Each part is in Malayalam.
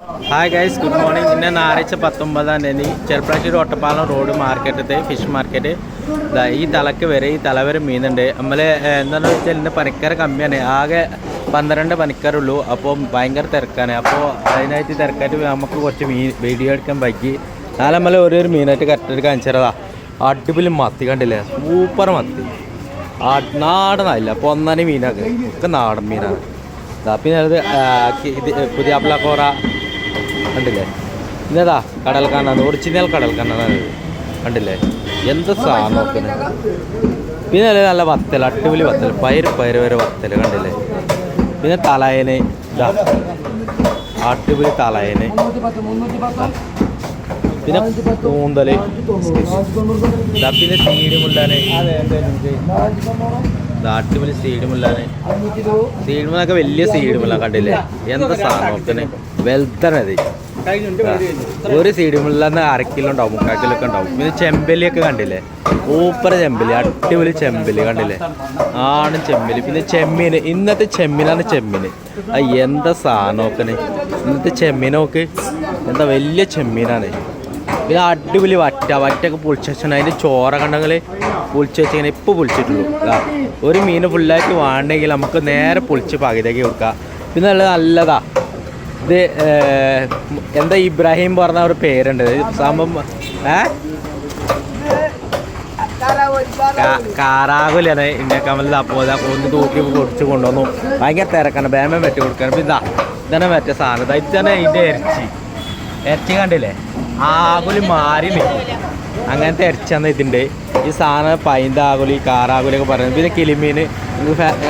Hi guys, good morning. ഇന്ന് ഞായറാഴ്ച 19-ാം തീയതി ചെറുപ്പളശ്ശേരി ഒറ്റപ്പാലം റോഡ് മാർക്കറ്റത്തെ ഫിഷ് മാർക്കറ്റ് ഈ തലക്ക് വരെ ഈ തല വരെ മീനുണ്ട്. നമ്മൾ എന്താണെന്ന് വെച്ചാൽ ഇന്ന് പണിക്കാർ കമ്മിയാണ്, ആകെ 12 പണിക്കാരുള്ളൂ. അപ്പോൾ ഭയങ്കര തിരക്കാണ്. അപ്പോൾ അതിനായിട്ട് തിരക്കായിട്ട് നമുക്ക് കുറച്ച് വീഡിയോ എടുക്കാൻ പറ്റി. നാളെ നമ്മൾ ഒരു മീനായിട്ട് കറക്റ്റായിട്ട് കാണിച്ചതാ. അടിപൊളി മത്തി കണ്ടില്ലേ, സൂപ്പർ മത്തി, നാടനല്ല. അപ്പോൾ ഒന്നാനെ മീനാണ്, ഒക്കെ നാടൻ മീനാണ്. പിന്നെ അത് പുതിയ അപ്ലക്കോറ കണ്ടില്ലേ. ഇന്നതാ കടൽ കണ്ണാണ്, ഒറിജിനൽ കടൽ കണ്ണാണ് കണ്ടില്ലേ. എന്ത് സാധനം നോക്കുന്നത്. പിന്നെ അല്ലേ നല്ല വത്തൽ, അടിപൊളി വത്തൽ, പയറ് വരെ വത്തൽ കണ്ടില്ലേ. പിന്നെ തലയന്, അടിപൊളി തലയന്. പിന്നെ കൂന്തല്, പിന്നെ സീഡിമുള്ളാന്, അടിപൊളി സീഡിമുള്ളാന്. സീഡിമുള്ളൊക്കെ വലിയ സീഡിമുള്ള കണ്ടില്ലേ. എന്താ സാധനം നോക്കണേ, വെൽത്തണത്. ഒരു സീഡിമുള്ള 1/2 കിലോ ഉണ്ടാവും, 3/4 കിലോ ഒക്കെ ഉണ്ടാവും. പിന്നെ ചെമ്പലിയൊക്കെ കണ്ടില്ലേ, സൂപ്പർ ചെമ്പലി, അടിപൊളി ചെമ്പലി കണ്ടില്ലേ, ആണും ചെമ്പലി. പിന്നെ ചെമ്മീൻ, ഇന്നത്തെ ചെമ്മീനാണ് ചെമ്മീന്. എന്താ സാധനം നോക്കണേ, ഇന്നത്തെ ചെമ്മീനൊക്കെ എന്താ വലിയ ചെമ്മീനാണ്. പിന്നെ അടിപൊളി വറ്റൊക്കെ പൊളിച്ച് വെച്ചാൽ അതിൻ്റെ ചോറ കണ്ടെങ്കിൽ പൊളിച്ച് വെച്ചിങ്ങനെ ഇപ്പോൾ പൊളിച്ചിട്ടുള്ളൂ. ഒരു മീൻ ഫുള്ളായിട്ട് വേണമെങ്കിൽ നമുക്ക് നേരെ പൊളിച്ച് പകുതിയൊക്കെ കൊടുക്കാം. പിന്നെ നല്ലതാ ഇത്. എന്താ ഇബ്രാഹിം പറഞ്ഞ ഒരു പേരുണ്ട് സംഭവം, കാറാകുലാണ് ഇന്നൊക്കെ നമ്മൾ. അപ്പോൾ ഒന്ന് തൂക്കി പൊടിച്ച് കൊണ്ടുവന്നു. ഭയങ്കര തിരക്കാണ്, ബേമ വെട്ടി കൊടുക്കണം. പിന്നെ ഇതന്നെ മറ്റേ സാധനം, ഇതന്നെ ഇതിൻ്റെ ഇറച്ചി കണ്ടില്ലേ, ആകുലി മാറി നിൽക്കും. അങ്ങനത്തെ ഇറച്ചിയാണ് ഇതിൻ്റെ. ഈ സാധനം പൈൻ്റെ ആകുലി, കാറാകുലിയൊക്കെ പറയുന്നത്. പിന്നെ കിളിമീൻ,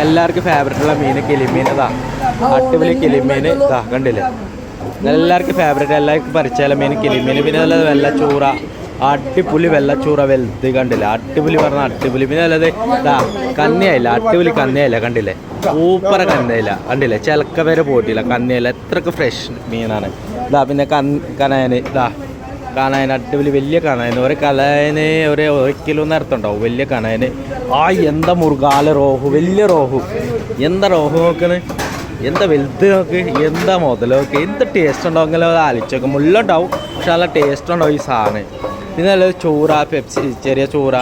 എല്ലാവർക്കും ഫേവറേറ്റുള്ള മീൻ കിളിമീൻ. അടിപൊളി കിളിമീൻ കണ്ടില്ലേ, എല്ലാവർക്കും ഫേവറേറ്റ്, എല്ലാവർക്കും പരിചയമുള്ള മീൻ കിളിമീൻ. പിന്നെ നല്ലത് വെള്ളച്ചൂറ, അടിപൊളി വെള്ളച്ചൂറ വലുത് കണ്ടില്ലേ, അടിപൊളി പറഞ്ഞാൽ അടിപൊളി. പിന്നെ നല്ലത് കന്നിയായില്ല, അടിപൊളി കന്നിയായില്ല കണ്ടില്ലേ, സൂപ്പർ കന്നയില്ല കണ്ടില്ലേ. ചിലക്ക വരെ പോയിട്ടില്ല, കന്നിയായില്ല, എത്രക്ക് ഫ്രഷ് മീനാണ്. പിന്നെ കനായന്, കനായന് അടിപൊളി വലിയ കനായന്. ഒരു കനായന് ഒരു 1 കിലോ നേരത്തുണ്ടാവും വലിയ കനായന്. എന്താ മുറുകാല റോഹു, വലിയ റോഹു. എന്താ റോഹു നോക്കണ്, എന്താ വലുത് നോക്ക്, എന്താ മുതലൊക്കെ. എന്ത് ടേസ്റ്റ് ഉണ്ടാവുമെങ്കിലും അത് ആലിച്ചൊക്കെ. മുള്ളുണ്ടാവും, പക്ഷെ നല്ല ടേസ്റ്റ് ഉണ്ടാവും ഈ സാധനം. പിന്നെ നല്ലത് ചൂറ, പെപ്സി, ചെറിയ ചൂറ,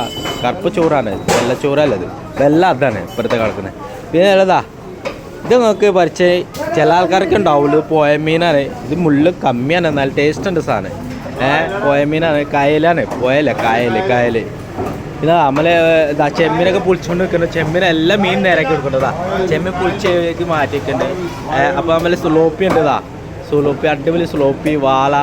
കറുപ്പ് ചൂറാണ്, വെള്ള ചൂറ അല്ലത്, വെള്ള അതാണ് ഇപ്പോഴത്തെ കിടക്കുന്നത്. പിന്നെ നല്ലതാ ഇത് നോക്ക് പരിചയം. ചില ആൾക്കാർക്ക് ഉണ്ടാവുള്ളൂ, പോയ മീനാണ് ഇത്. മുള്ള് കമ്മിയാണ്, എന്നാൽ ടേസ്റ്റ് ഉണ്ട് സാധനം. പോയ മീനാണ്, കായലാണ്, പോയല്ലേ കായൽ. പിന്നെ നമ്മളെ ചെമ്മീനൊക്കെ പൊളിച്ചുകൊണ്ട് വെക്കുന്നുണ്ട്. ചെമ്മീനെല്ലാം മീൻ നേരാക്കി കൊടുക്കേണ്ടതാ, ചെമ്മീൻ പൊളിച്ചേക്ക് മാറ്റിയിട്ടുണ്ട്. അപ്പോൾ നമ്മൾ സുലോപ്പി ഉണ്ട്, സുലോപ്പി, അടിപൊളി സുലോപ്പി, വാള,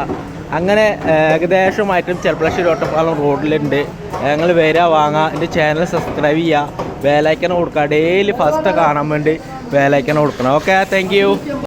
അങ്ങനെ ഏകദേശമായിട്ടും ചെറുപ്പളശ്ശേരി ഒറ്റപ്പാലം റോഡിലുണ്ട്. ഞങ്ങൾ വരിക, വാങ്ങാം. എൻ്റെ ചാനൽ സബ്സ്ക്രൈബ് ചെയ്യുക, ബെൽ ഐക്കൺ കൊടുക്കുക. ഡെയിലി ഫസ്റ്റ് കാണാൻ വേണ്ടി ബെൽ ഐക്കൺ കൊടുക്കണം. Okay, thank you.